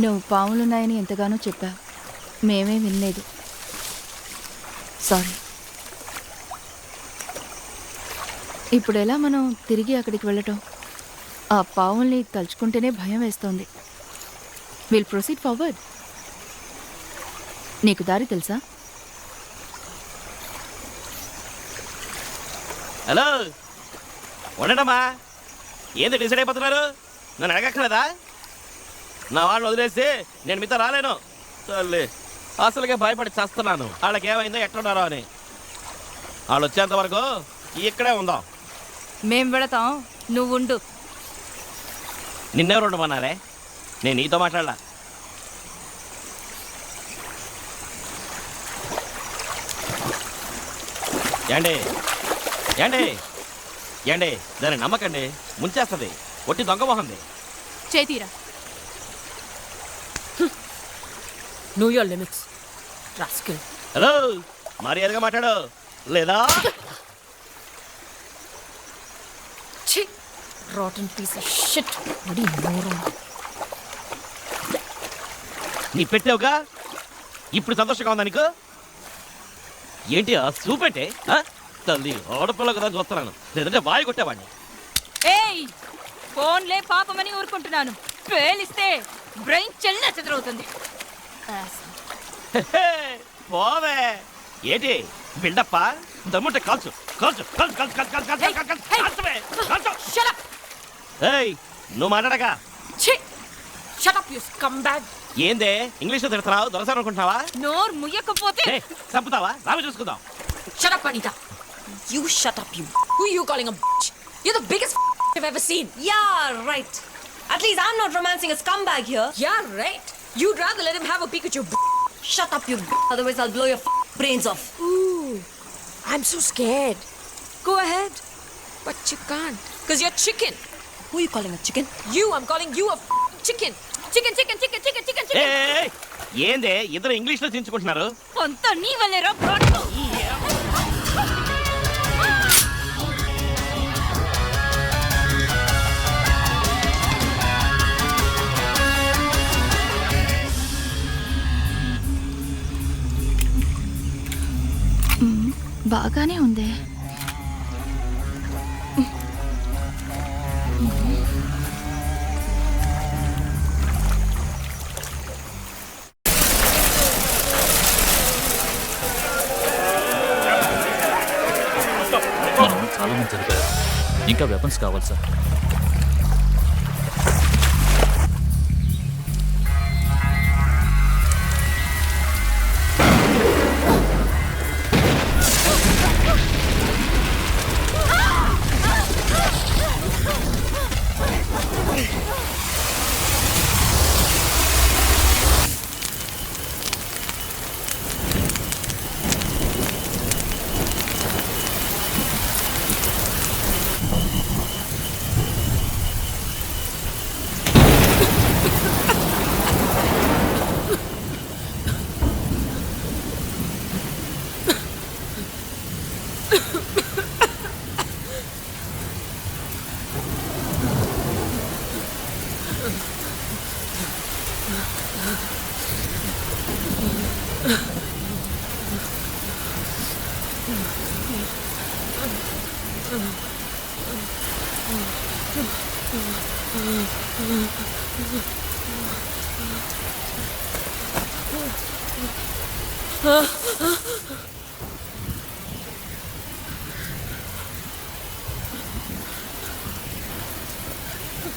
నువ్వు పాములున్నాయని ఎంతగానో చెప్పావు, మేమే వినలేదు. సారీ. ఇప్పుడు ఎలా మనం తిరిగి అక్కడికి వెళ్ళటం? ఆ పావుల్ని తలుచుకుంటేనే భయం వేస్తోంది. Will proceed forward. నీకు దారి తెలుసా? హలో, ఉండటమ్మా. ఏంది డిసైడ్ అయిపోతున్నారు? నన్ను అడగక్కలేదా? నా వాళ్ళని వదిలేసి నేను మీతో రాలేను. తల్లి, అసలుగా భయపడి చేస్తున్నాను. వాళ్ళకి ఏమైందో ఎట్లున్నారో అని. వాళ్ళు వచ్చేంత వరకు ఇక్కడే ఉందాం. మేం వెళతాం, నువ్వు ఉండు. నిన్నెవరు ఉండమన్నారే? నేను నీతో మాట్లాడలా. ఏండి ఏండి ఏండి, దాన్ని నమ్మకండి, ముంచేస్తుంది. ఒట్టి దొంగ మొహంది. చేతీరా. Know your limits, rascal. Hello, మర్యాదగా మాట్లాడు లేదా? Chhi! Rotten piece of shit. Bloody moron. నీ పెట్టావుగా, ఇప్పుడు సంతోషంగా ఉందా నీకు? ఏంటి ఆ చూపెట్టే? తల్లి, ఆడపిల్ల కదా చూస్తున్నాను, లేదంటే వాయి కొట్టేవాడిని. ఏయ్, ఫోన్లే పాపమని ఊరుకుంటున్నాను. పేలిస్తే బ్రెయిన్ చెల్లిన చెదరవుతుంది. పోవే. ఏంటి బిల్డప్ప? దమ్ముంటే కాల్చు కాల్చు కాల్చు కాల్చు కాల్చు కాల్చు కాల్చు కాల్చువే, కాల్చు. Shut up! ఏయ్, నువ్వు మాట్లాడక. Chhi! Shut up, you scumbag! ఏందే ఇంగ్లీష్లో తిడుతున్నావు? దొరసారి అనుకుంటున్నావా? నోరు ముయ్యకపోతే చంపుతావా? రావి చూసుకుందాం. Shut up, Anita! You shut up, you. Who are you calling a bitch? You're the biggest I've ever seen. Yeah, right. At least I'm not romancing a scumbag here. Yeah, right. You'd rather let him have a peek at your Shut up, you otherwise I'll blow your brains off. Ooh, I'm so scared. Go ahead. But you can't. Because you're chicken. Who are you calling a chicken? You, I'm calling you a chicken. Chicken, chicken, chicken, chicken, chicken, chicken. ఏయ్, ఏందే ఇద్దరు ఇంగ్లీష్లో చించుకుంటున్నారు? అంతా నీ వల్లేరా broad. బాగానే ఉంది. మనం చాలా మంది చదివారు. ఇంకా వెపన్స్ కావాలి సార్.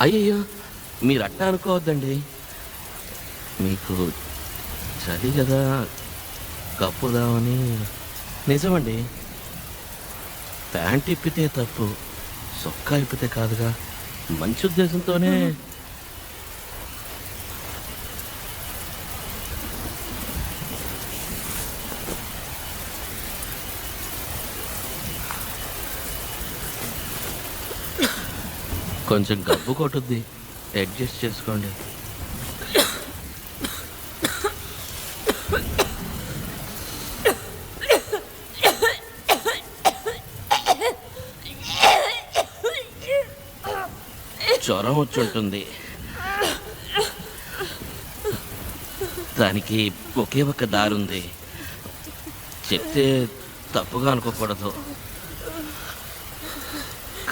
అయ్యయ్యో, మీరు అట్టా అనుకోవద్దండి. మీకు చలి కదా, కప్పుదామని. నిజమండి, ప్యాంట్ ఇప్పితే తప్పు, సొక్కా ఇప్పితే కాదుగా. మంచి ఉద్దేశంతోనే. కొంచెం గబ్బు కొట్టుద్ది, అడ్జస్ట్ చేసుకోండి. జ్వరం వచ్చి ఉంటుంది. దానికి ఒకే ఒక్క దారుంది. చెప్తే తప్పుగా అనుకోకూడదు.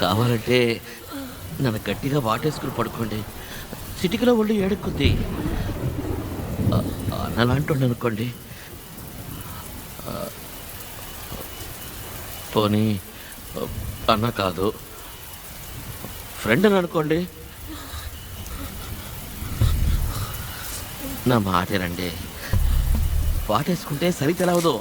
కావాలంటే నన్ను గట్టిగా వాటేసుకుని పడుకోండి. సిటికిలో ఒళ్ళు ఏడుక్కుద్ది. అన్నలాంటి అనుకోండి. పోనీ అన్న కాదు, ఫ్రెండ్ అని అనుకోండి. నా మాటేనండి. వాటేసుకుంటే సరి తెలవదు.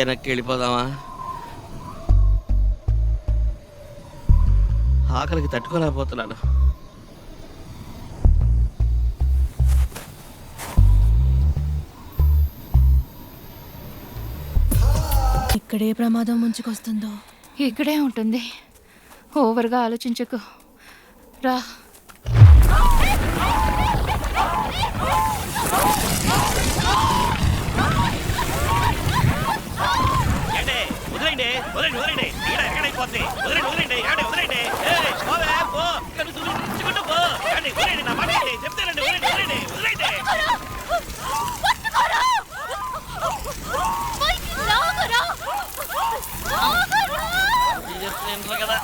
వెనక్కి వెళ్ళిపోదామా? ఆకలికి తట్టుకోలేకపోతున్నాను. ఇక్కడే ప్రమాదం ముంచుకొస్తుందో. ఇక్కడే ఉంటుంది. ఓవర్గా ఆలోచించకు, రా. వదిలేండి వదిలేండి వదిలేండి. ఇక్కడ ఎక్కడైపోతుంది. వదిలేండి వదిలేండి. ఏమండి వదిలేండి. పోవే పో. ఇక్కడ చూసుకుంటూ పో. ఏమండి వదిలేండి. నా మాట చెప్తానండి. వదిలేండి వదిలేండి వదిలేండి. చెప్తాను కదా.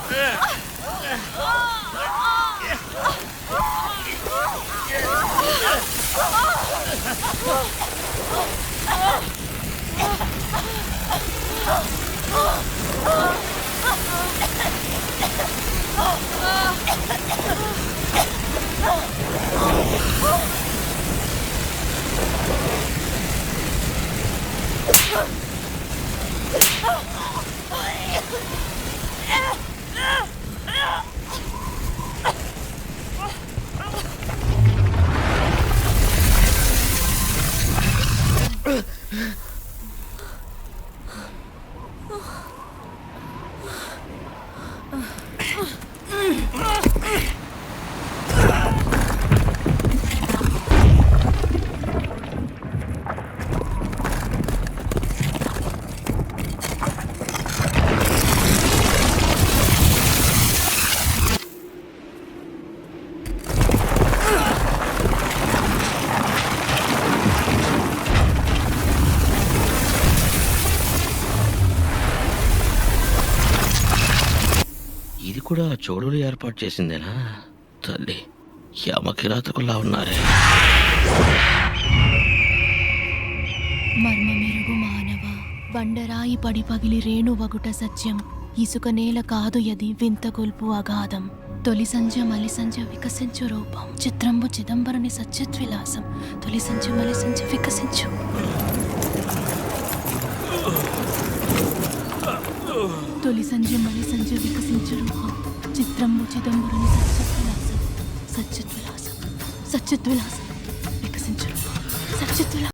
ఇది కూడా చోడులు ఏర్పాటు చేసిందేనా? తల్లి, యమకిరాతకుల్లా ఉన్నారే. మర్మమెరుగు మానవ బండరాయి పడి పగిలి రేణువగుట సత్యం ఇసుక నేల కాదు యది వింతగొల్పు అగాధం తొలి సంజ మలి సంజ వికసించు రూపం చిత్రంబు చిదంబరుని సత్యద్విలాసం తొలి సంజ మలి సంజ వికసించు. తొలి సంజ మలి సంజ వికసించు రూపం చిత్రంబు చిదంబరుని సత్యద్విలాసం సత్యద్విలాసం సత్యద్విలాసం వికసించు రూపం సత్యద్విలాసం.